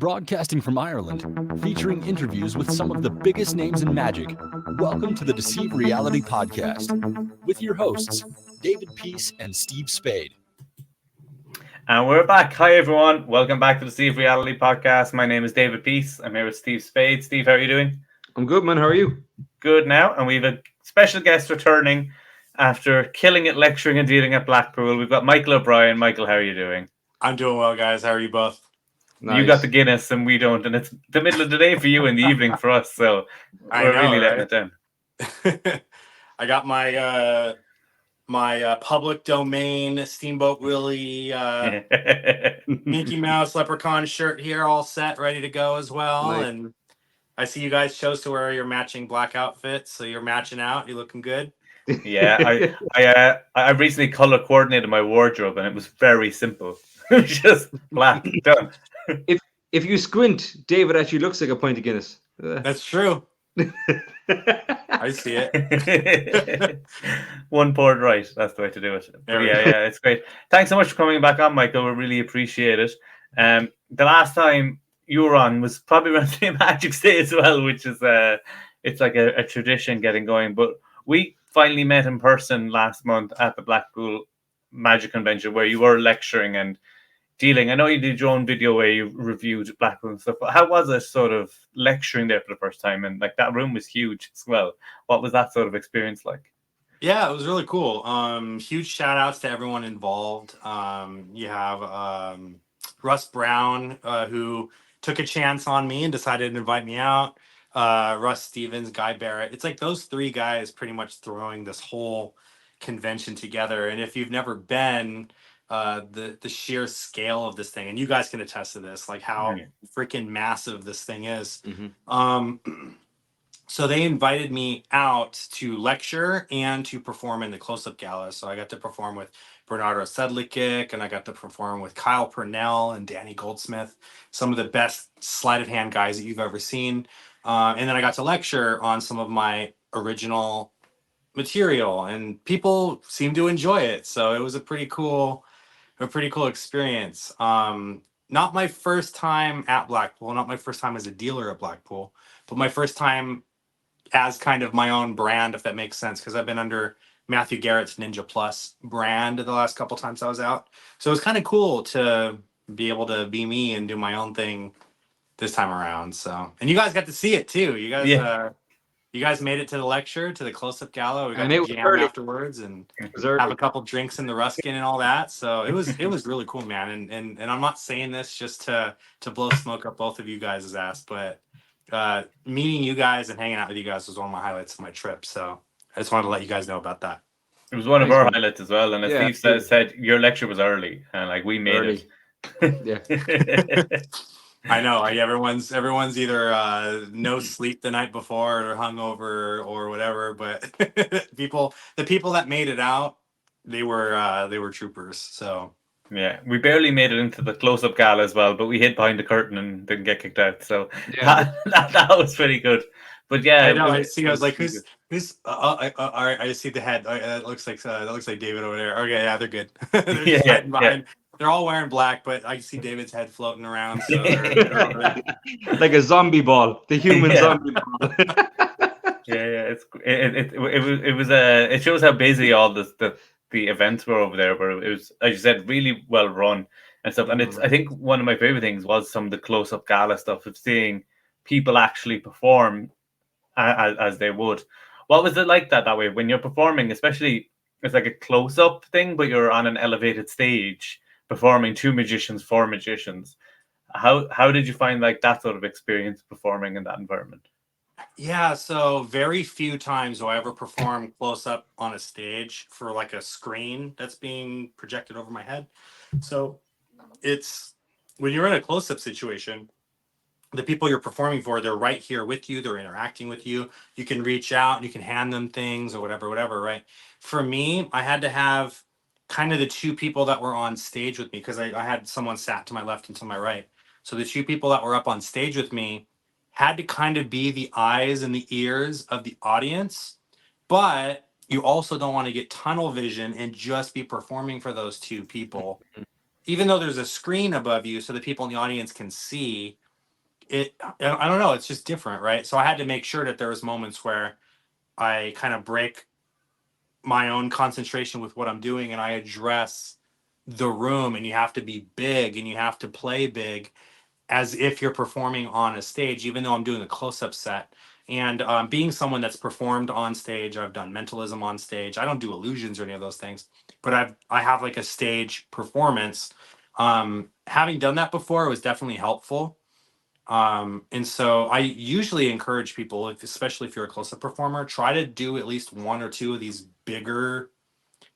broadcasting from Ireland, featuring interviews with some of the biggest names in magic. Welcome to the Deceive Reality Podcast with your hosts, David Peace and Steve Spade. And we're back. Hi, everyone. Welcome back to the Deceive Reality Podcast. My name is David Peace. I'm here with Steve Spade. Steve, how are you doing? I'm good, man. How are you? Good now. And we have a special guest returning after killing it lecturing and dealing at Blackpool. We've got Michael O'Brien. Michael, how are you doing? I'm doing well, guys. How are you both? Nice. You got the Guinness and we don't. And it's the middle of the day for you and the evening for us. So we're really letting it down. I got my public domain Steamboat Willie Mickey Mouse Leprechaun shirt here, all set, ready to go as well. Nice. And I see you guys chose to wear your matching black outfits, so you're matching out. You looking good? Yeah, I recently color coordinated my wardrobe and it was very simple. Just black, done. If you squint, David actually looks like a pint of Guinness. That's true. I see it. One poured right. That's the way to do it. But yeah, it's great. Thanks so much for coming back on, Michael. We really appreciate it. The last time you were on was probably around St. Magic's Day as well, which is it's like a tradition getting going. But we finally met in person last month at the Blackpool Magic Convention where you were lecturing and dealing. I know you did your own video where you reviewed Blackpool and stuff, but how was it sort of lecturing there for the first time? And like that room was huge as well. What was that sort of experience like? Yeah, it was really cool. Huge shout outs to everyone involved. You have Russ Brown, who took a chance on me and decided to invite me out. Russ Stevens, Guy Barrett. It's like those three guys pretty much throwing this whole convention together. And if you've never been, the sheer scale of this thing, and you guys can attest to this, like how freaking massive this thing is. Mm-hmm. So they invited me out to lecture and to perform in the close-up gala. So I got to perform with Bernardo Sedlicek, and I got to perform with Kyle Purnell and Danny Goldsmith, some of the best sleight of hand guys that you've ever seen. And then I got to lecture on some of my original material, and people seemed to enjoy it. So it was a pretty cool experience. Not my first time at Blackpool, not my first time as a dealer at Blackpool, but my first time as kind of my own brand, if that makes sense, because I've been under Matthew Garrett's Ninja Plus brand the last couple times I was out. So it was kind of cool to be able to be me and do my own thing this time around. So, and you guys got to see it too. You guys made it to the lecture, to the close-up gala. We got to jam afterwards and have a couple drinks in the Ruskin and all that. So it was really cool, man. And I'm not saying this just to blow smoke up both of you guys' ass, but meeting you guys and hanging out with you guys was one of my highlights of my trip. So I just wanted to let you guys know about that. It was one of our highlights as well. And as Steve said, your lecture was early, and like we made it. Yeah. I know. Everyone's either no sleep the night before or hungover or whatever. But the people that made it out, they were troopers. So yeah, we barely made it into the close-up gala as well, but we hid behind the curtain and didn't get kicked out. So that was pretty good. But yeah, I know. I was like, who's? All right, I see the head. That looks like David over there. Okay, yeah, they're good. They're just hiding behind. They're all wearing black, but I see David's head floating around. So they're like a zombie ball, the human zombie ball. Yeah. It shows how busy all the events were over there. But it was, as you said, really well run and stuff. And I think one of my favorite things was some of the close-up gala stuff of seeing people actually perform as they would. What was it like that way when you're performing? Especially, it's like a close-up thing, but you're on an elevated stage performing four magicians. How did you find like that sort of experience performing in that environment? Yeah, so very few times do I ever perform close up on a stage for like a screen that's being projected over my head. So it's when you're in a close up situation, the people you're performing for, they're right here with you, they're interacting with you. You can reach out, you can hand them things or whatever, right? For me, I had to have kind of the two people that were on stage with me, because I had someone sat to my left and to my right. So the two people that were up on stage with me had to kind of be the eyes and the ears of the audience, but you also don't want to get tunnel vision and just be performing for those two people. Even though there's a screen above you so the people in the audience can see, I don't know, it's just different, right? So I had to make sure that there was moments where I kind of break my own concentration with what I'm doing and I address the room, and you have to be big and you have to play big as if you're performing on a stage, even though I'm doing a close-up set. And being someone that's performed on stage, I've done mentalism on stage. I don't do illusions or any of those things, but I have like a stage performance. Having done that before was definitely helpful. And so I usually encourage people, especially if you're a close-up performer, try to do at least one or two of these bigger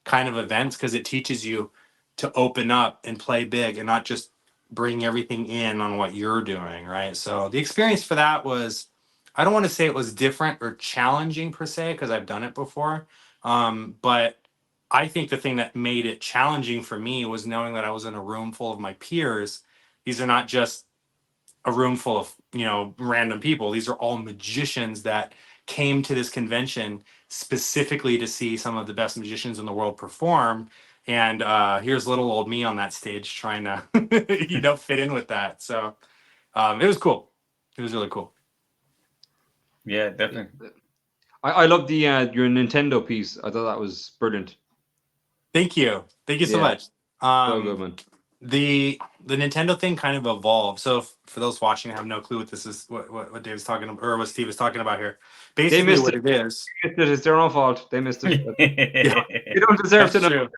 kind of events, because it teaches you to open up and play big and not just bring everything in on what you're doing, right? So the experience for that was, I don't want to say it was different or challenging per se, because I've done it before. But I think the thing that made it challenging for me was knowing that I was in a room full of my peers. These are not just a room full of, random people. These are all magicians that came to this convention specifically to see some of the best magicians in the world perform. And here's little old me on that stage trying to, fit in with that. So it was cool. It was really cool. Yeah, definitely. I love the your Nintendo piece. I thought that was brilliant. Thank you. Thank you so Yeah. much. So good, man. The Nintendo thing kind of evolved. So for those watching, I have no clue what this is, what Dave's talking about, or what Steve is talking about here. Basically, missed what it is. It's their own fault. They missed it. Yeah, You don't deserve that's to know. true.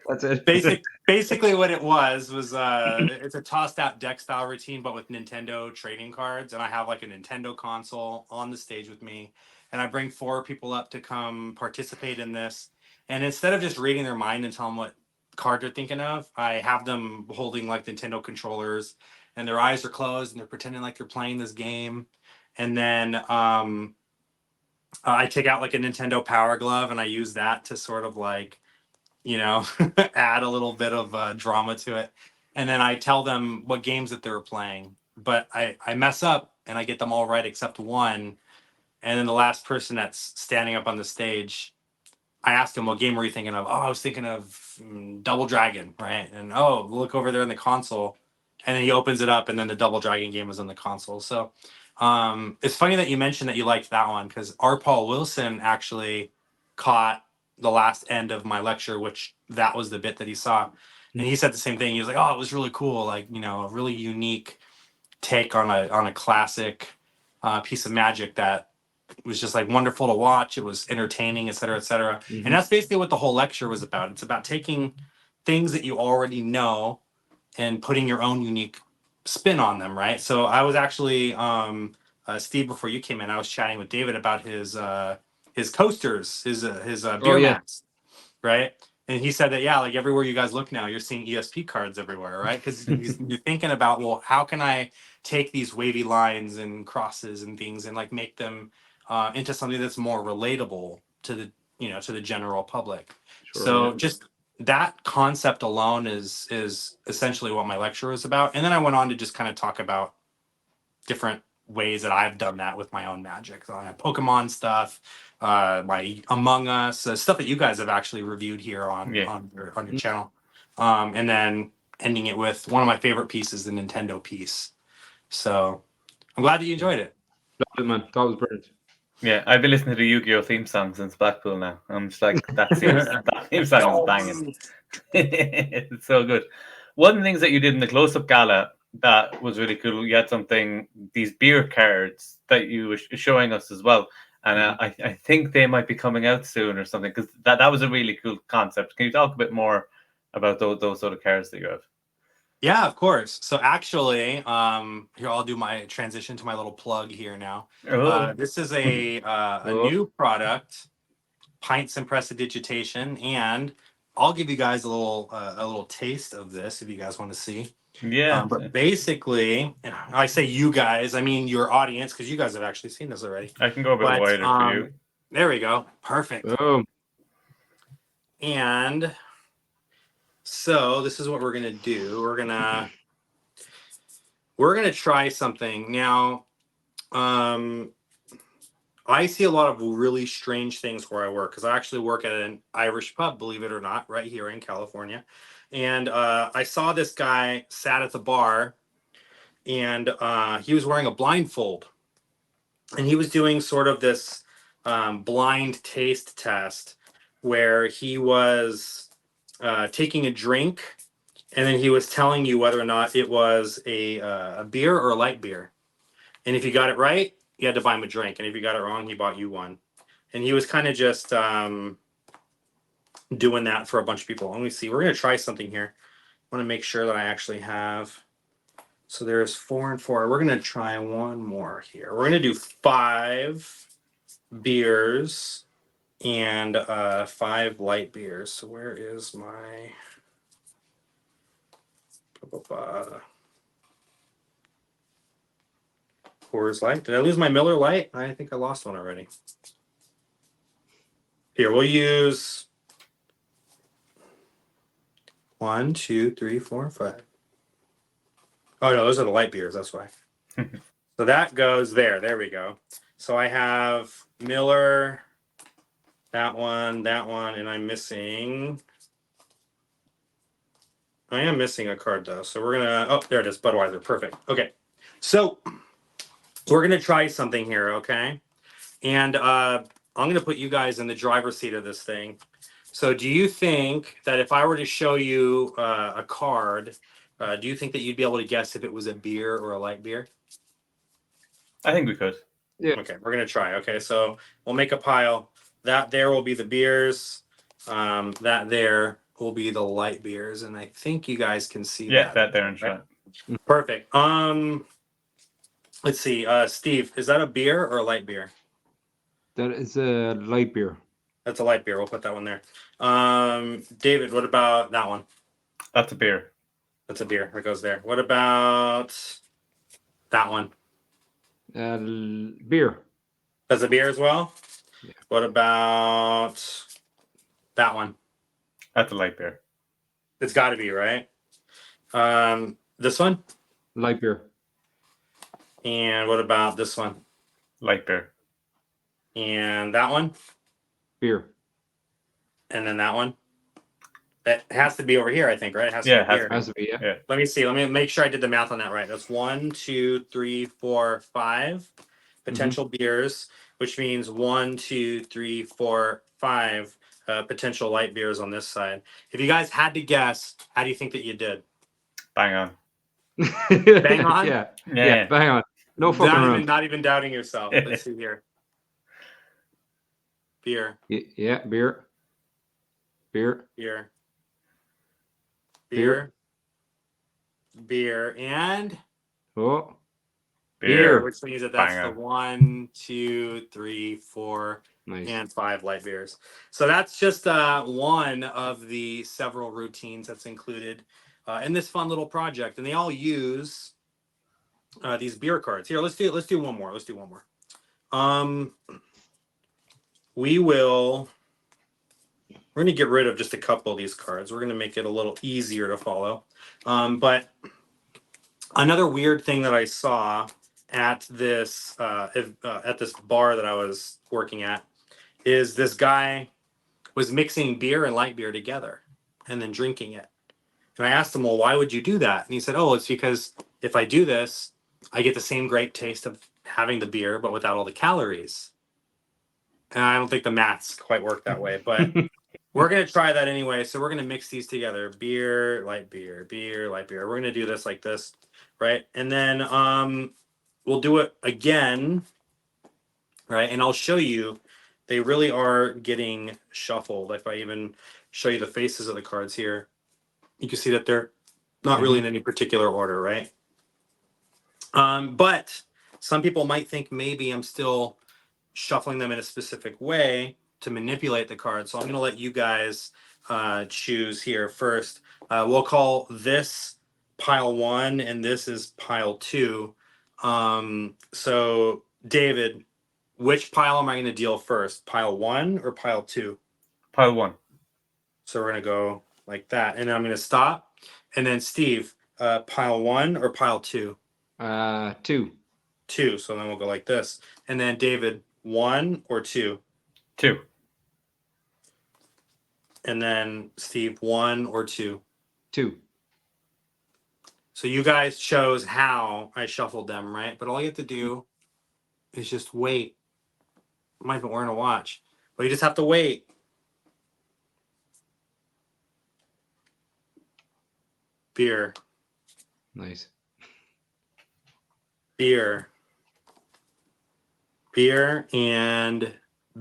That's it. Basically what it was it's a tossed out deck style routine, but with Nintendo trading cards. And I have like a Nintendo console on the stage with me, and I bring 4 people up to come participate in this. And instead of just reading their mind and tell them what card they're thinking of, I have them holding like Nintendo controllers, and their eyes are closed and they're pretending like they're playing this game. And then I take out like a Nintendo Power Glove, and I use that to sort of like, add a little bit of drama to it. And then I tell them what games that they're playing. But I mess up and I get them all right except one. And then the last person that's standing up on the stage, I asked him, what game were you thinking of? Oh, I was thinking of Double Dragon, right? And oh, look over there in the console. And then he opens it up, and then the Double Dragon game was on the console. So it's funny that you mentioned that you liked that one, because R. Paul Wilson actually caught the last end of my lecture, which that was the bit that he saw. And he said the same thing. He was like, oh, it was really cool. Like, a really unique take on a classic piece of magic that was just like wonderful to watch. It was entertaining, et cetera, et cetera. And that's basically what the whole lecture was about. It's about taking things that you already know and putting your own unique spin on them, right? So I was actually Steve, before you came in, I was chatting with David about his coasters, his beer mats, right? And he said that, yeah, like everywhere you guys look now, you're seeing ESP cards everywhere, right? Because you're thinking about, well, how can I take these wavy lines and crosses and things and like make them into something that's more relatable to the general public. Sure, So yeah. just that concept alone is essentially what my lecture was about. And then I went on to just kind of talk about different ways that I've done that with my own magic. So I have Pokemon stuff, my Among Us, stuff that you guys have actually reviewed here on your channel. And then ending it with one of my favorite pieces, the Nintendo piece. So I'm glad that you enjoyed it. Loved it, man. That was brilliant. Yeah, I've been listening to the Yu-Gi-Oh theme song since Blackpool now. I'm just like, that theme song is banging. It's so good. One of the things that you did in the close-up gala that was really cool, you had these beer cards that you were showing us as well. And I think they might be coming out soon or something, because that was a really cool concept. Can you talk a bit more about those sort of cards that you have? Yeah, of course. So actually, here I'll do my transition to my little plug here now. This is a new product, Pints and Prestidigitation, and I'll give you guys a little taste of this if you guys want to see. Yeah. But basically, I say you guys, I mean your audience, because you guys have actually seen this already. I can go a bit wider for you. There we go. Perfect. Boom. And so this is what we're gonna do. We're gonna try something now. I see a lot of really strange things where I work, because I actually work at an Irish pub, believe it or not, right here in California. And I saw this guy sat at the bar, and he was wearing a blindfold, and he was doing sort of this blind taste test where he was taking a drink, and then he was telling you whether or not it was a beer or a light beer. And if you got it right, you had to buy him a drink, and if you got it wrong, he bought you one. And he was kind of just doing that for a bunch of people. Let me see. We're gonna try something here. I want to make sure that I actually have. So there's 4 and 4. We're gonna try one more here. We're gonna do 5 beers and 5 light beers. So where is my Coors Light? Did I lose my Miller Light? I think I lost one already. Here, we'll use 1, 2, 3, 4, 5. Oh no, those are the light beers. That's why. So that goes there. There we go. So I have Miller, that one, and I'm missing. I am missing a card though. So we're gonna. Oh, there it is. Budweiser. Perfect. Okay. So we're gonna try something here. Okay. And I'm gonna put you guys in the driver's seat of this thing. So do you think that if I were to show you a card, do you think that you'd be able to guess if it was a beer or a light beer? I think we could. Yeah. Okay, we're gonna try. Okay, so we'll make a pile. That there will be the beers. That there will be the light beers, and I think you guys can see Yeah, that. that there and try. Perfect. Let's see. Steve, is that a beer or a light beer? That is a light beer. That's a light beer. We'll put that one there. David, what about that one? That's a beer. That's a beer. That goes there. What about that one? Beer. That's a beer as well. Yeah. What about that one? That's a light beer. It's got to be right. This one. Light beer. And what about this one? Light beer. And that one? Beer. And then that one? That has to be over here, I think, right? It has to Yeah, be it has here. to Has to be, yeah. Let me see. Let me make sure I did the math on that right. That's 1, 2, 3, 4, 5 potential beers, which means 1, 2, 3, 4, 5 potential light beers on this side. If you guys had to guess, how do you think that you did? Bang on. Bang on? Yeah. Yeah. Yeah. Bang on. No fucking around. Not even doubting yourself. Let's see here. Beer. Yeah. Beer. Beer. Beer. Beer. Beer. And Oh. Beer. which means that that's Banger. the 1, 2, 3, 4, Nice. and 5 light beers. So that's just one of the several routines that's included in this fun little project, and they all use these beer cards. Here, let's do one more. Let's do one more. We're going to get rid of just a couple of these cards. We're going to make it a little easier to follow. But another weird thing that I saw at this bar that I was working at is this guy was mixing beer and light beer together and then drinking it. And I asked him, well, why would you do that? And he said, oh, it's because if I do this, I get the same great taste of having the beer, but without all the calories. And I don't think the maths quite work that way, but we're going to try that anyway. So we're going to mix these together. Beer, light beer, beer, light beer. We're going to do this like this, right? And then we'll do it again, right? And I'll show you, they really are getting shuffled. If I even show you the faces of the cards here, you can see that they're not really in any particular order, right? But some people might think maybe I'm still shuffling them in a specific way to manipulate the cards. So I'm going to let you guys choose here first. We'll call this pile 1 and this is pile 2. So David, which pile am I going to deal first? Pile 1 or pile 2? Pile 1. So we're going to go like that. And then I'm going to stop. And then Steve, pile 1 or pile 2? 2. 2. So then we'll go like this. And then David, 1 or 2? 2. And then Steve, 1 or 2? 2. So you guys chose how I shuffled them, right? But all you have to do is just wait. I'm not even wearing a watch, but you just have to wait. Beer, Nice. beer, beer, and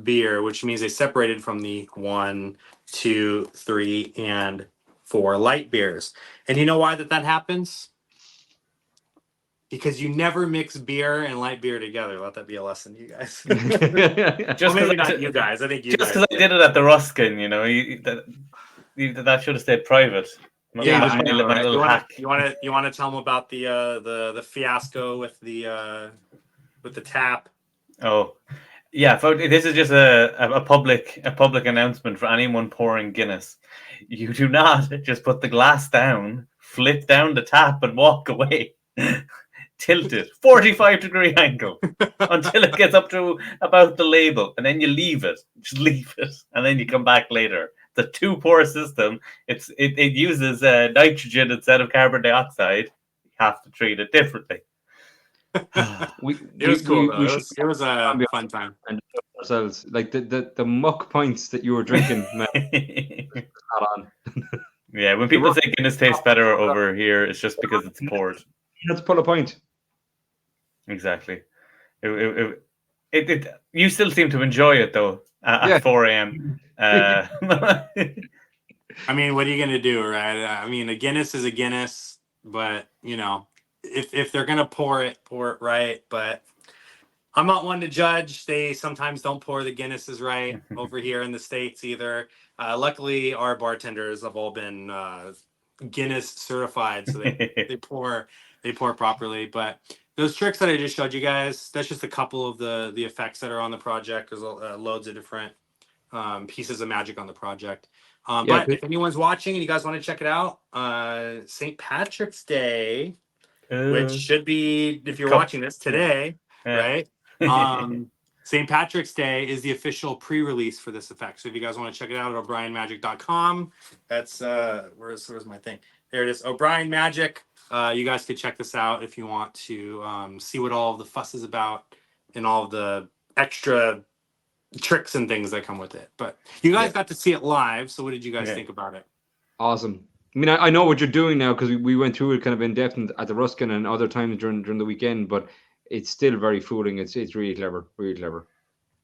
beer, which means they separated from the 1, 2, 3, and 4 light beers. And you know why that happens? Because you never mix beer and light beer together. Let that be a lesson to you guys. Well, Just maybe because not you guys. I think you just guys. because I did it at the Ruskin, that should have stayed private. Yeah, David, I know, my right? little hack. You want to tell them about the fiasco with the tap? Oh, yeah. This is just a public announcement for anyone pouring Guinness. You do not just put the glass down, flip down the tap, and walk away. Tilt it 45-degree angle until it gets up to about the label, and then you leave it. Just leave it, and then you come back later. The 2-pour system. It uses nitrogen instead of carbon dioxide. You have to treat it differently. It was cool though. It was a fun time. And ourselves like the muck pints that you were drinking, man. Not on. Yeah, when people say Guinness tastes better over here, it's just because it's poured. Let's pull a pint. Exactly. You still seem to enjoy it though at 4 a.m. I mean, what are you gonna do, right? I mean, a Guinness is a Guinness, but if they're gonna pour it right. But I'm not one to judge. They sometimes don't pour the Guinnesses right over here in the States either. Luckily, our bartenders have all been Guinness certified, so they pour properly. But those tricks that I just showed you guys, that's just a couple of the effects that are on the project. There's loads of different pieces of magic on the project. But if anyone's watching and you guys want to check it out, St. Patrick's Day, which should be, if you're watching this today, right? St. Patrick's Day is the official pre-release for this effect. So if you guys want to check it out at o'brienmagic.com, that's where's my thing? There it is, O'Brien Magic. You guys could check this out if you want to see what all the fuss is about and all the extra tricks and things that come with it. But you guys got to see it live, so what did you guys think about it? Awesome. I mean, I know what you're doing now because we went through it kind of in depth at the Ruskin and other times during the weekend, but it's still very fooling. It's really clever, really clever.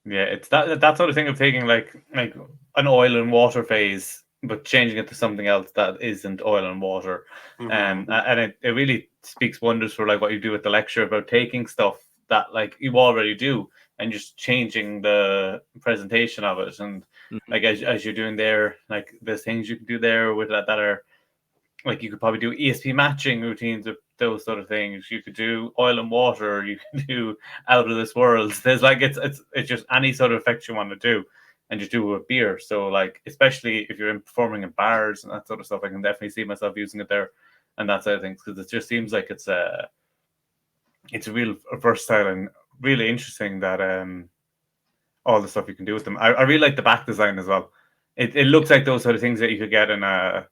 Yeah, it's that sort of thing of taking like an oil and water phase, but changing it to something else that isn't oil and water. And it really speaks wonders for like what you do with the lecture about taking stuff that like you already do and just changing the presentation of it. And like as you're doing there, like there's things you can do there with that are like you could probably do ESP matching routines with those sort of things. You could do oil and water. You can do out of this world. There's like it's just any sort of effect you want to do, and just do it with beer. So like especially if you're performing in bars and that sort of stuff, I can definitely see myself using it there and that side of things because it just seems like it's a real versatile and really interesting that all the stuff you can do with them. I really like the back design as well. It looks like those sort of things that you could get in a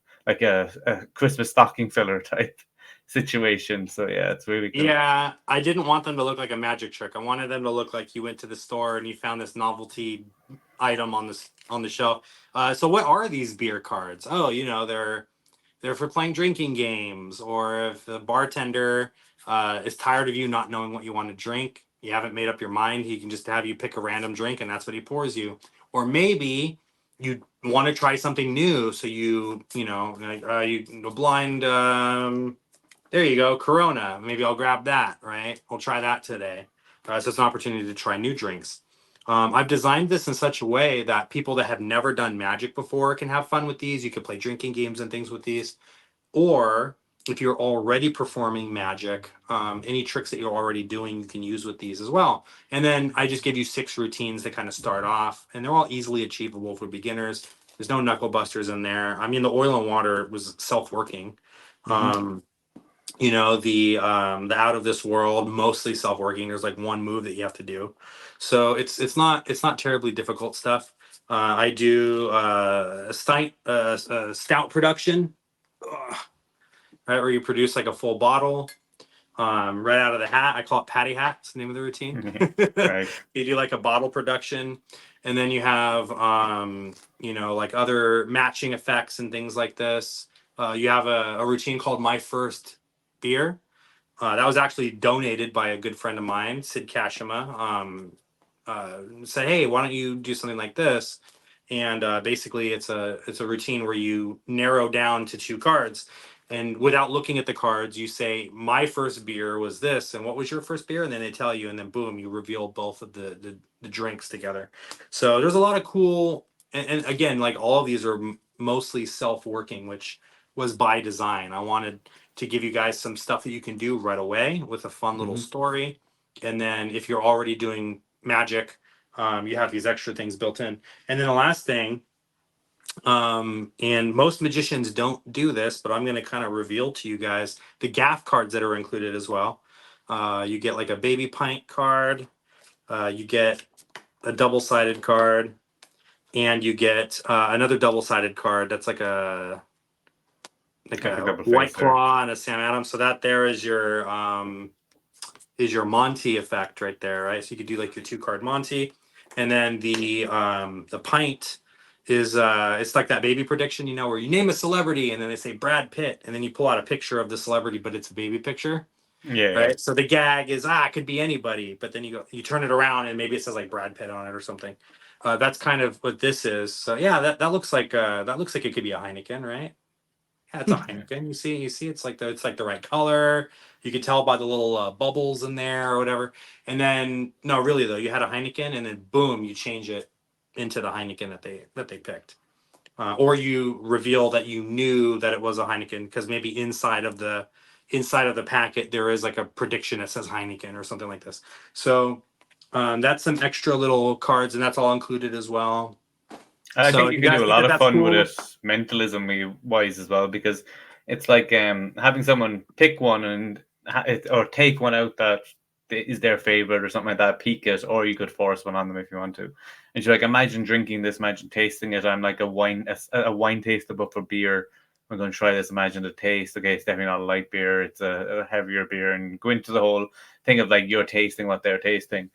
Christmas stocking filler type situation. So yeah, it's really cool. Yeah, I didn't want them to look like a magic trick. I wanted them to look like you went to the store and you found this novelty item on the shelf. So what are these beer cards? Oh, they're for playing drinking games, or if the bartender is tired of you not knowing what you want to drink, you haven't made up your mind, he can just have you pick a random drink and that's what he pours you. Or maybe you want to try something new, so you blind there you go, Corona, maybe I'll grab that, right? We'll try that today. So it's an opportunity to try new drinks. I've designed this in such a way that people that have never done magic before can have fun with these. You could play drinking games and things with these. Or if you're already performing magic, any tricks that you're already doing, you can use with these as well. And then I just give you 6 routines that kind of start off, and they're all easily achievable for beginners. There's no knuckle busters in there. I mean, the oil and water was self-working. The out of this world, mostly self-working. There's like one move that you have to do. So it's not terribly difficult stuff. I do stout production. right? Or you produce like a full bottle right out of the hat. I call it Paddy hat. It's the name of the routine. Right. You do like a bottle production, and then you have like other matching effects and things like this. You have a routine called My First Beer. That was actually donated by a good friend of mine, Sid Kashima. Said, hey, why don't you do something like this? And basically, it's a routine where you narrow down to 2 cards, and without looking at the cards, you say, my first beer was this, and what was your first beer? And then they tell you, and then boom, you reveal both of the drinks together. So there's a lot of cool, and again, like all of these are mostly self-working, which was by design. I wanted to give you guys some stuff that you can do right away with a fun little story. And then if you're already doing magic, you have these extra things built in. And then the last thing, and most magicians don't do this, but I'm going to kind of reveal to you guys the gaff cards that are included as well. You get like a baby pint card, you get a double-sided card, and you get another double-sided card that's like a White Claw and a Sam Adams. So that there is your Monty effect right there, right? So you could do like your 2-card Monty, and then the pint is it's like that baby prediction, where you name a celebrity and then they say Brad Pitt, and then you pull out a picture of the celebrity, but it's a baby picture. Yeah. Right. So the gag is it could be anybody, but then you turn it around and maybe it says like Brad Pitt on it or something. That's kind of what this is. So yeah, that looks like it could be a Heineken, right? Yeah, it's a Heineken. You see, it's like the right color. You can tell by the little bubbles in there or whatever. And then, no, really though, you had a Heineken, and then boom, you change it into the Heineken that they picked, or you reveal that you knew that it was a Heineken because maybe inside of the packet there is like a prediction that says Heineken or something like this. So that's some extra little cards, and that's all included as well. I think you can do a lot of fun with it, mentalism wise as well, because it's like having someone pick one and or take one out that is their favorite or something like that, peek it, or you could force one on them if you want to. And you're like, imagine drinking this, imagine tasting it. I'm like a wine taster, but for beer. I'm going to try this. Imagine the taste. Okay, it's definitely not a light beer. It's a heavier beer, and go into the whole thing of like you're tasting what they're tasting.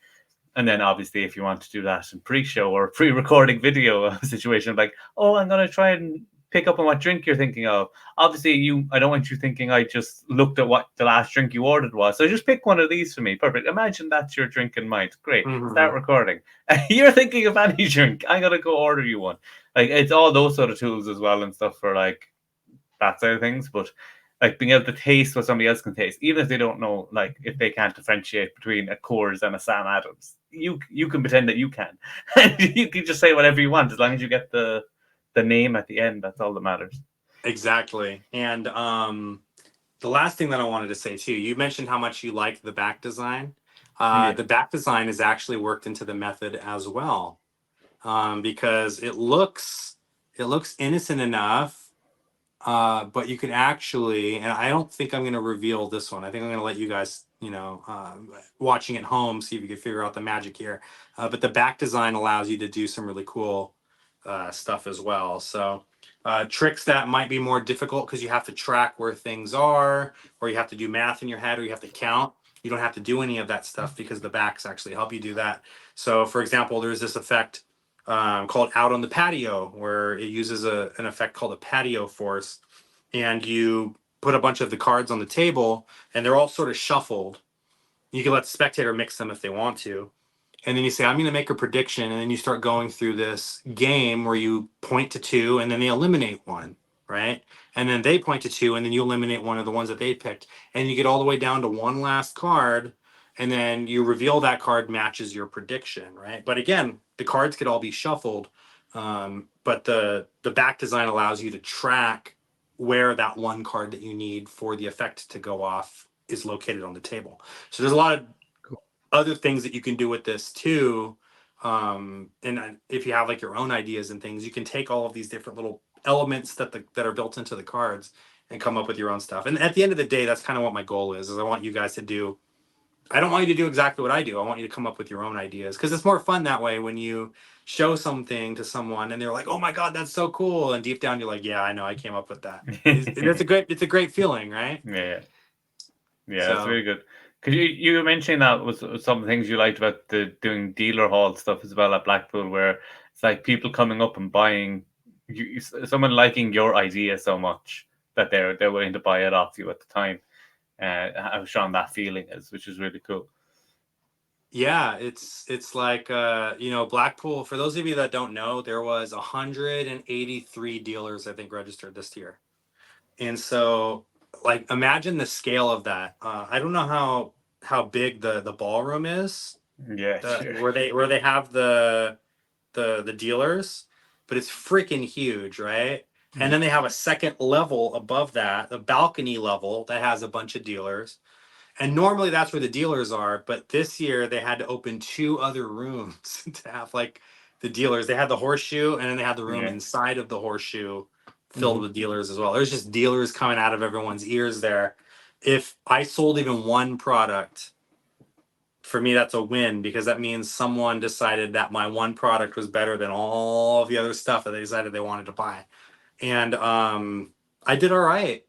And then obviously if you want to do that in pre-show or pre-recording video situation, like, oh, I'm going to try and pick up on what drink you're thinking of. Obviously, I don't want you thinking I just looked at what the last drink you ordered was. So just pick one of these for me. Perfect. Imagine that's your drink in mind. Great. Mm-hmm. Start recording. You're thinking of any drink. I'm going to go order you one. Like, it's all those sort of tools as well and stuff for like that side of things. But like being able to taste what somebody else can taste, even if they don't know, like if they can't differentiate between a Coors and a Sam Adams, you can pretend that you can. You can just say whatever you want as long as you get the name at the end. That's all that matters. Exactly. And the last thing that I wanted to say too, you mentioned how much you like the back design. The back design is actually worked into the method as well, because it looks innocent enough. But you can actually, and I don't think I'm going to reveal this one. I think I'm going to let you guys, watching at home, see if you can figure out the magic here. But the back design allows you to do some really cool stuff as well. So tricks that might be more difficult because you have to track where things are, or you have to do math in your head, or you have to count. You don't have to do any of that stuff because the backs actually help you do that. So for example, there's this effect called Out on the Patio, where it uses an effect called a patio force, and you put a bunch of the cards on the table and they're all sort of shuffled. You can let the spectator mix them if they want to, and then you say, I'm going to make a prediction, and then you start going through this game where you point to 2 and then they eliminate 1, right? And then they point to 2 and then you eliminate one of the ones that they picked, and you get all the way down to one last card, and then you reveal that card matches your prediction, right? But again, the cards could all be shuffled, but the back design allows you to track where that one card that you need for the effect to go off is located on the table. So there's a lot of other things that you can do with this too. And if you have like your own ideas and things, you can take all of these different little elements that are built into the cards and come up with your own stuff. And at the end of the day, that's kind of what my goal is I want you guys to do I don't want you to do exactly what I do. I want you to come up with your own ideas because it's more fun that way when you show something to someone and they're like, "Oh my god, that's so cool!" And deep down, you're like, "Yeah, I know, I came up with that." It's a great feeling, right? Yeah, yeah, that's So very good. Because you were mentioning that was some of the things you liked about the doing dealer hall stuff as well at Blackpool, where it's like people coming up and buying someone liking your idea so much that they're willing to buy it off you at the time. How strong that feeling is, which is really cool. yeah, it's like Blackpool. For those of you that don't know, there was 183 dealers I think registered this year, and so like imagine the scale of that. I don't know how big the ballroom is, Yeah, sure. where they have the dealers, but it's freaking huge, right? And then they have a second level above that, the balcony level that has a bunch of dealers. And normally that's where the dealers are, but this year they had to open two other rooms to have like the dealers. They had the horseshoe and then they had the room Yeah. inside of the horseshoe filled with dealers as well. There's just dealers coming out of everyone's ears there. If I sold even one product, for me that's a win because that means someone decided that my one product was better than all of the other stuff that they decided they wanted to buy. And I did all right.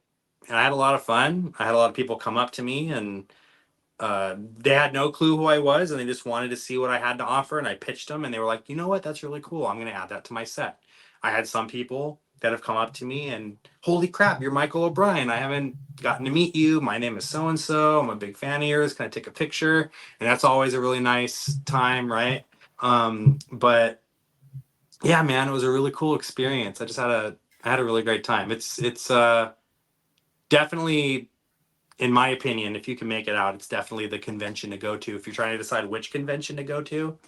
And I had a lot of fun. I had a lot of people come up to me and they had no clue who I was and they just wanted to see what I had to offer. And I pitched them and they were like, you know what? That's really cool. I'm going to add that to my set. I had some people that have come up to me and holy crap, you're Michael O'Brien. I haven't gotten to meet you. My name is so and so. I'm a big fan of yours. Can I take a picture? And that's always a really nice time, right? But yeah, man, it was a really cool experience. I had a really great time. It's definitely, in my opinion, if you can make it out, it's definitely the convention to go to. If you're trying to decide which convention to go to,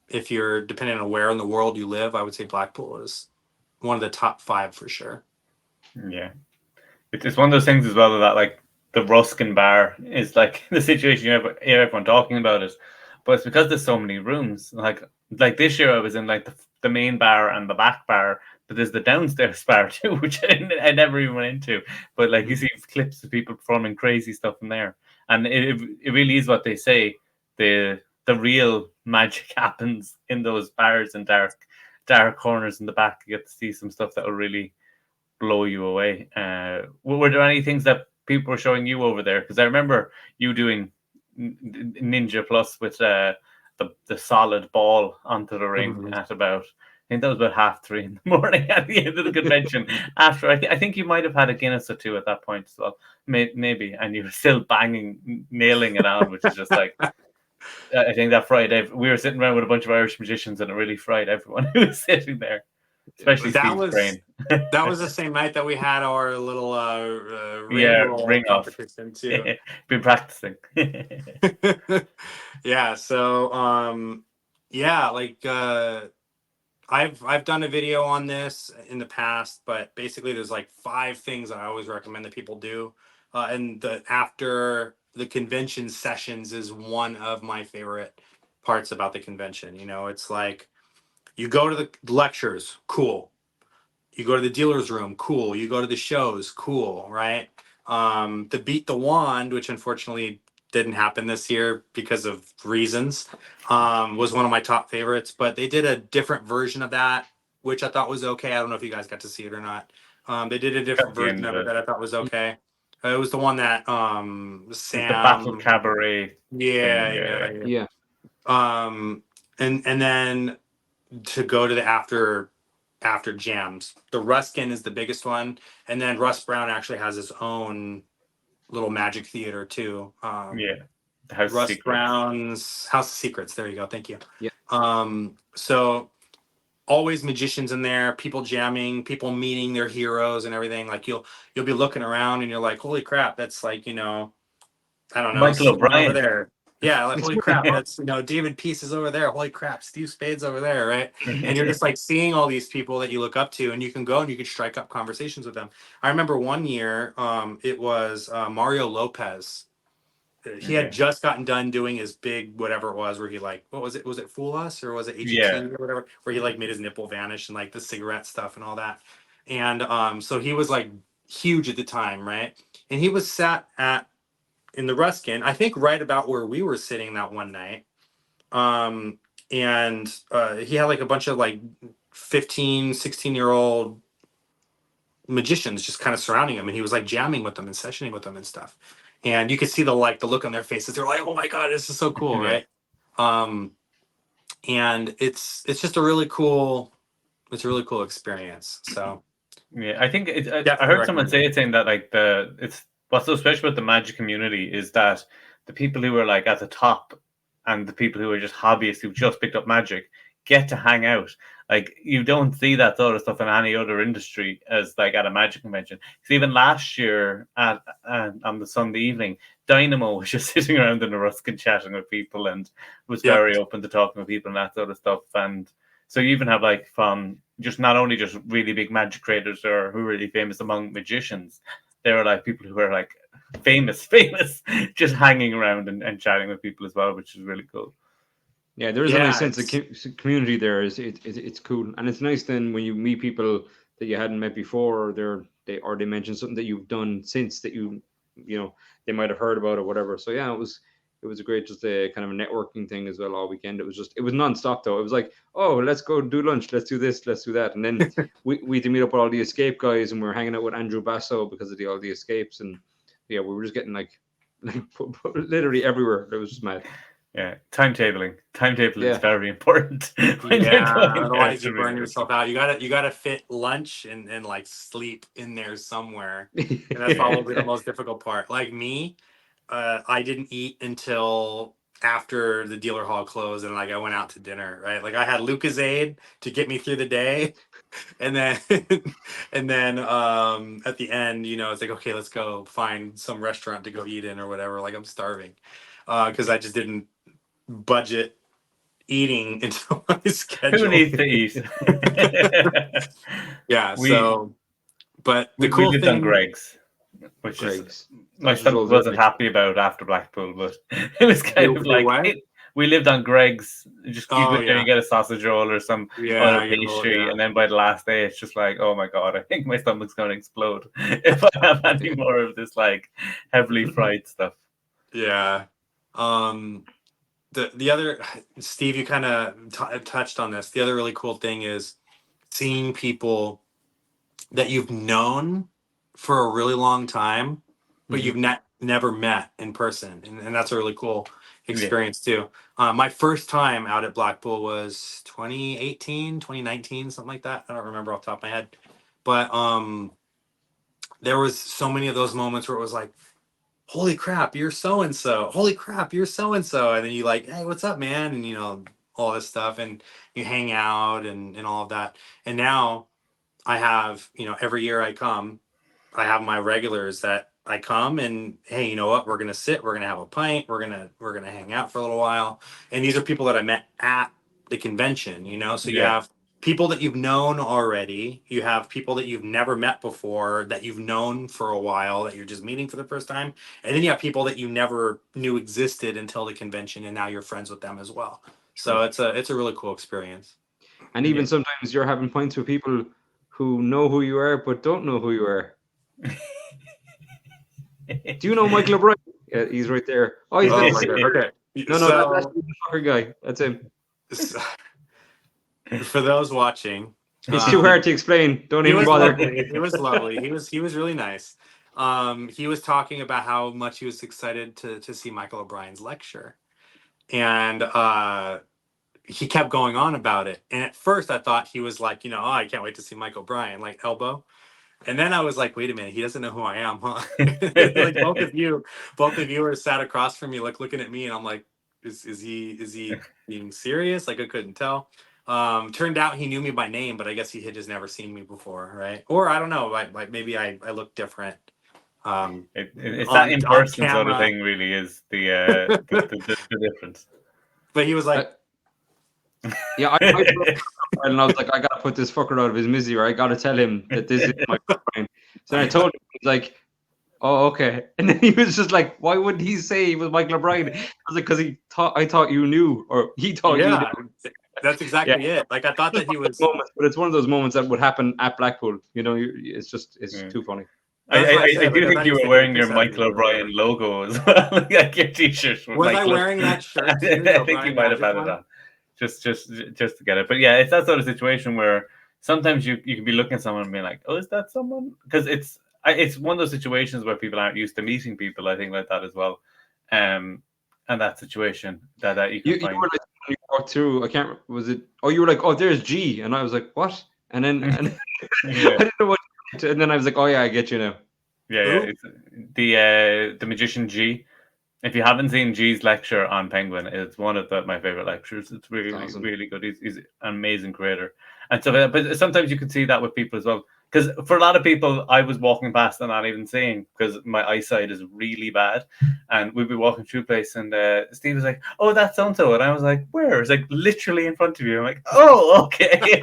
if you're depending on where in the world you live, I would say Blackpool is one of the top 5 for sure. Yeah. It's one of those things as well that like the Ruskin bar is like the situation you hear everyone talking about it, but it's because there's so many rooms. Like this year I was in like the main bar and the back bar, but there's the downstairs bar too, which I never even went into. But like you see clips of people performing crazy stuff in there, and it really is what they say. The real magic happens in those bars and dark corners in the back. You get to see some stuff that will really blow you away. Were there any things that people were showing you over there? Because I remember you doing Ninja Plus with the solid ball onto the ring at about, I think that was about 3:30 in the morning at the end of the convention. After I think you might have had a Guinness or two at that point as well, maybe, and you were still nailing it on, which is just like. I think that Friday we were sitting around with a bunch of Irish magicians, and it really fried everyone who was sitting there, especially Steve's brain. That was the same night that we had our little ring off competition too. Been practicing. Yeah, so yeah, like I've done a video on this in the past, but basically there's like 5 things that I always recommend that people do. And the after the convention sessions is one of my favorite parts about the convention. It's like you go to the lectures, cool. You go to the dealer's room, cool. You go to the shows, cool, right? The Beat the Wand, which unfortunately didn't happen this year because of reasons, was one of my top favorites. But they did a different version of that, which I thought was okay. I don't know if you guys got to see it or not. They did a different version of it that I thought was okay. It was the one that The Battle Sam. Cabaret. Yeah, thing, Yeah. And then to go to the after jams. The Ruskin is the biggest one, and then Russ Brown actually has his own little magic theater too. Yeah. The House of Russ Secrets. Brown's House of Secrets. There you go. Thank you. Yeah. So always magicians in there, people jamming, people meeting their heroes and everything. Like you'll be looking around and you're like, holy crap, that's like, I don't know, Michael someone over O'Brien. there. Yeah, like holy crap, that's David Peace is over there. Holy crap, Steve Spade's over there, right? And you're just like seeing all these people that you look up to, and you can go and you can strike up conversations with them. I remember one year, it was Mario Lopez. He had just gotten done doing his big whatever it was, where he like, what was it? Was it Fool Us or was it AGT or whatever? Where he like made his nipple vanish and like the cigarette stuff and all that. And so he was like huge at the time, right? And he was sat at in the Ruskin, I think right about where we were sitting that one night. And he had like a bunch of like 15, 16-year-old magicians just kind of surrounding him, and he was like jamming with them and sessioning with them and stuff. And you could see the look on their faces. They're like, "Oh my god, this is so cool!" Right? And it's just a really cool experience. So yeah, I think I definitely heard someone recommend it. saying that like it's what's so special about the magic community is that the people who are like at the top and the people who are just hobbyists who've just picked up magic get to hang out. Like you don't see that sort of stuff in any other industry as like at a magic convention. Because even last year at on the Sunday evening, Dynamo was just sitting around in the Ruskin chatting with people and was Yep. very open to talking with people and that sort of stuff. And so you even have like from just not only just really big magic creators or who are really famous among magicians, there are like people who are like famous, just hanging around and chatting with people as well, which is really cool. Yeah, there is a Yeah, nice sense of it's community there. It's cool, and it's nice then when you meet people that you hadn't met before, or they mention something that you've done since that you know they might have heard about or whatever. So yeah, it was a great just a kind of a networking thing as well all weekend. It was nonstop though. It was like, oh, let's go do lunch, let's do this, let's do that, and then we had to meet up with all the escape guys, and we were hanging out with Andrew Basso because of all the escapes, and yeah, we were just getting like literally everywhere. It was just mad. Yeah, timetabling is Yeah. very important when you're going there otherwise to you burn meet yourself out. You gotta fit lunch and like sleep in there somewhere, and that's Yeah. probably the most difficult part. Like me, I didn't eat until after the dealer hall closed, and like I went out to dinner. Right, like I had Lucozade to get me through the day, and then at the end, it's like, okay, let's go find some restaurant to go eat in or whatever. Like I'm starving, because I just didn't budget eating into my Who schedule. needs to eat? Yeah. we So, but the we cool lived on thing, Greg's, which is Greg's. my Sausage stomach rolls are wasn't nice. happy about after Blackpool, but it was kind of the like what? we lived on Greg's. Just you go Oh there, you yeah, get a sausage roll or some yeah, other pastry, yeah. and then by the last day, it's just like, oh my god, I think my stomach's going to explode if I have any more of this like heavily fried stuff. Yeah. The other, Steve, you kind of touched on this. The other really cool thing is seeing people that you've known for a really long time, but you've never met in person, and that's a really cool experience too. My first time out at Blackpool was 2018, 2019, something like that. I don't remember off the top of my head, but there was so many of those moments where it was like, holy crap, you're so and so. Holy crap, you're so and so. And then you like, hey, what's up, man? And all this stuff, and you hang out and all of that. And now I have, every year I come, I have my regulars that I come and, hey, you know what? We're gonna sit, we're gonna have a pint, we're gonna hang out for a little while. And these are people that I met at the convention, So you Yeah. have people that you've known already, you have people that you've never met before that you've known for a while that you're just meeting for the first time. And then you have people that you never knew existed until the convention, and now you're friends with them as well. So it's a really cool experience. And even sometimes you're having points with people who know who you are but don't know who you are. Do you know Michael O'Brien? Yeah, he's right there. Oh, he's got my God. Okay. No, So- that's the soccer guy. That's him. For those watching, It's too hard to explain. Don't he even was bother. lovely. He was lovely. He was really nice. He was talking about how much he was excited to see Michael O'Brien's lecture, and he kept going on about it. And at first, I thought he was like, oh, I can't wait to see Michael O'Brien, like elbow. And then I was like, wait a minute, he doesn't know who I am, huh? Like both of you are sat across from me, like looking at me, and I'm like, is he being serious? Like I couldn't tell. Turned out he knew me by name, but I guess he had just never seen me before, right? Or I don't know, like maybe I look different. It's that in person sort of camera. thing. Really, is the difference. But he was like, Yeah, and I was like, I gotta put this fucker out of his misery, or I gotta tell him that this is Michael O'Brien. So I told him, he's like, oh, okay. And then he was just like, why would he say he was Michael O'Brien? I was like, because I thought you knew, or he thought you knew. That's exactly it. Like I thought that he was. Moments, but it's one of those moments that would happen at Blackpool. It's too funny. That's what I said, I like, do I think thought you he was were taking a wearing your piss out of me Michael or whatever. O'Brien logo as well, like your T-shirt. With Was I Michael wearing that shirt too? I The think you O'Brien might have Magic had it one? on, just to get it. But yeah, it's that sort of situation where sometimes you can be looking at someone and being like, "Oh, is that someone?" Because it's one of those situations where people aren't used to meeting people. I think like that as well, and that situation that you You can were find. like when you walked through. I can't. Was it? Oh, you were like, oh, there's G, and I was like, what? And then Yeah. I didn't know what. And then I was like, oh yeah, I get you now. Yeah. Who? It's the magician G. If you haven't seen G's lecture on Penguin, it's one of my favorite lectures. It's It's really, awesome. really good. He's an amazing creator, and so. But sometimes you can see that with people as well. Because for a lot of people, I was walking past and not even seeing because my eyesight is really bad, and we'd be walking through a place, and Steve was like, "Oh, that's so and so," and I was like, "Where?" It's like literally in front of you. I'm like, "Oh, okay."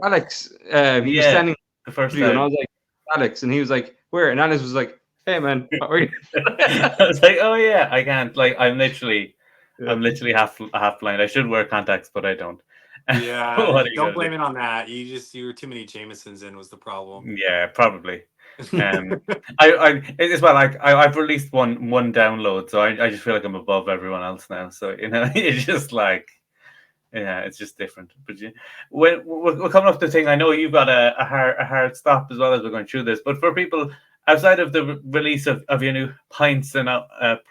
Alex, he was Yeah, standing the first to you, and I time. was like, Alex, and he was like, where? And Alex was like, hey man, how are you? I was like, "Oh yeah, I can't." Like, I'm literally Yeah. half blind. I should wear contacts, but I don't. Yeah, What are you don't gonna blame do? it on that. You were too many Jamesons in was the problem. Yeah, probably. It's well, like I've released one download, so I just feel like I'm above everyone else now. So it's just like, yeah, it's just different. But when we're coming up to the thing, I know you've got a hard stop as well as we're going through this. But for people outside of the release of your new pints and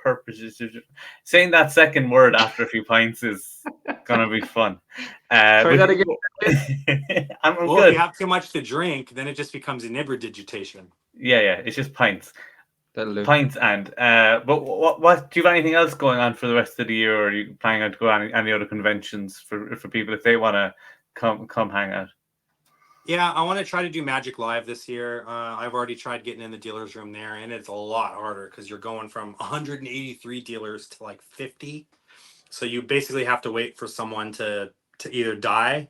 purposes, saying that second word after a few pints is gonna be fun. Try that again. I'm Well, if you good. have too much to drink, then it just becomes inebridigitation. Yeah, it's just pints. That'll do. Pints and but what do you have anything else going on for the rest of the year, or are you planning on to go on any other conventions for people if they want to come hang out? Yeah, I want to try to do Magic Live this year. I've already tried getting in the dealer's room there, and it's a lot harder because you're going from 183 dealers to like 50. So you basically have to wait for someone to either die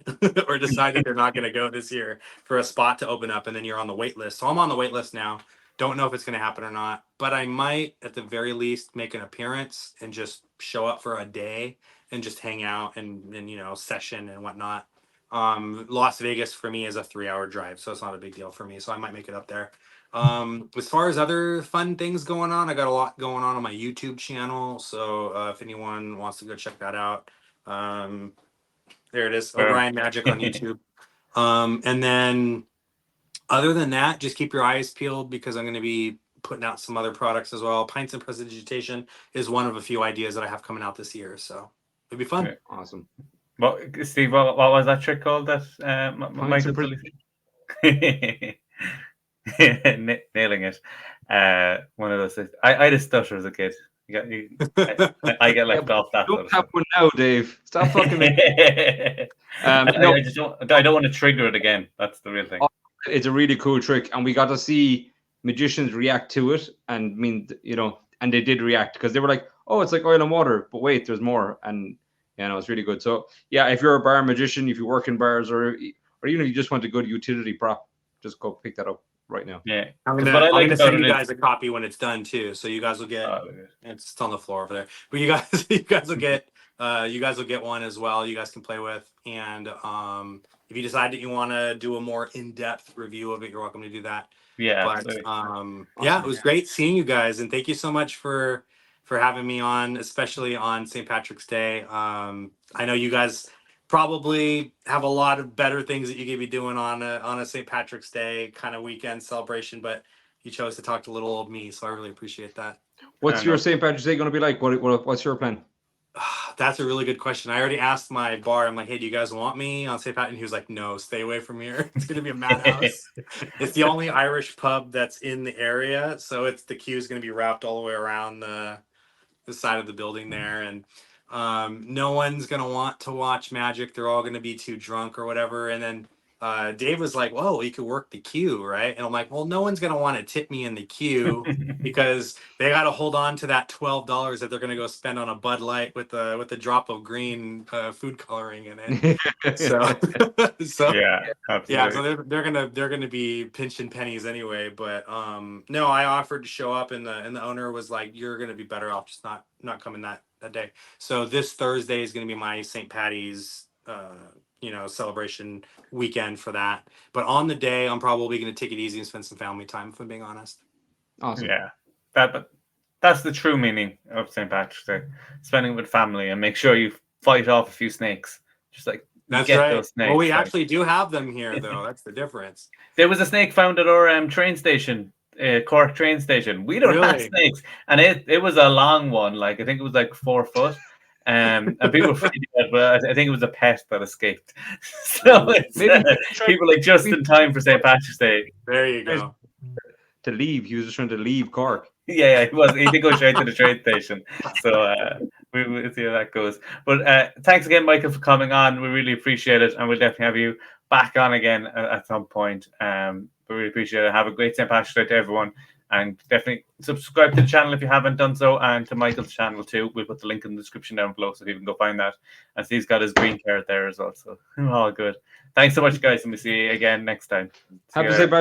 or decide that they're not going to go this year for a spot to open up, and then you're on the wait list. So I'm on the wait list now. Don't know if it's going to happen or not, but I might at the very least make an appearance and just show up for a day and just hang out and session and whatnot. Las Vegas for me is a 3-hour drive, so it's not a big deal for me. So I might make it up there. As far as other fun things going on, I got a lot going on my YouTube channel. So if anyone wants to go check that out, there it is, Or O'Brien Magic on YouTube. And then other than that, just keep your eyes peeled because I'm going to be putting out some other products as well. Pints and Prestidigitation is one of a few ideas that I have coming out this year, so it'll be fun. Awesome. what, Steve? What was that trick called that Pints and Michael's releasing? Nailing it. One of those things. I had a stutter as a kid. I get left off that sort Don't of have stuff. one now, Dave. Stop fucking me. No, I just don't. I don't want to trigger it again. That's the real thing. it's a really cool trick, and we got to see magicians react to it. And I mean, and they did react because they were like, "Oh, it's like oil and water," but wait, there's more. And it's really good. So yeah, if you're a bar magician, if you work in bars, or even if you just want a good utility prop, just go pick that up right now. Yeah, I'm because gonna, what I I'm like gonna about send you it is, guys a copy when it's done too, so you guys will get. oh, It's on the floor over there, but you guys, you guys will get, one as well. You guys can play with, and if you decide that you want to do a more in-depth review of it, you're welcome to do that. yeah, But absolutely. yeah, it was great seeing you guys, and thank you so much for having me on, especially on St. Patrick's Day. I know you guys probably have a lot of better things that you could be doing on a St. Patrick's Day kind of weekend celebration, but you chose to talk to little old me, so I really appreciate that. What's your St. Patrick's Day going to be like? What's your plan? That's a really good question. I already asked my bar. I'm like, hey, do you guys want me on St. Patrick's? And he was like, no, stay away from here. It's going to be a madhouse. It's the only Irish pub that's in the area. So the queue is going to be wrapped all the way around the side of the building there. And no one's going to want to watch magic. They're all going to be too drunk or whatever. And then Dave was like, whoa, you could work the queue, right? And I'm like, well, no one's going to want to tip me in the queue because they got to hold on to that $12 that they're going to go spend on a Bud Light with a drop of green food coloring in it. So, yeah, absolutely. yeah, so they're gonna be pinching pennies anyway. But no, I offered to show up, and the owner was like, "You're gonna be better off just not coming that day." So this Thursday is gonna be my St. Patty's celebration weekend for that. But on the day, I'm probably going to take it easy and spend some family time, if I'm being honest. Awesome. Yeah, that's the true meaning of St. Patrick's Day. Spending it with family and make sure you fight off a few snakes. Just like That's get right. those snakes. Well, we like- actually do have them here, though. That's the difference. There was a snake found at our train station, Cork train station. We don't have Really? snakes, and it was a long one. Like I think it was like 4 foot. And people were freaking out, but I think it was a pet that escaped. So it's, people like just in time for St. Patrick's Day. There you go. To leave, he was just trying to leave Cork. Yeah, he was. He did go straight to the train station. So we'll see how that goes. But thanks again, Michael, for coming on. We really appreciate it, and we'll definitely have you back on again at some point. We really appreciate it. Have a great St. Patrick's Day to everyone. And definitely subscribe to the channel if you haven't done so, and to Michael's channel too. We'll put the link in the description down below so you can go find that. And Steve's got his green carrot there as well. So all good. Thanks so much, guys, and we'll see you again next time. Happy St. Patrick's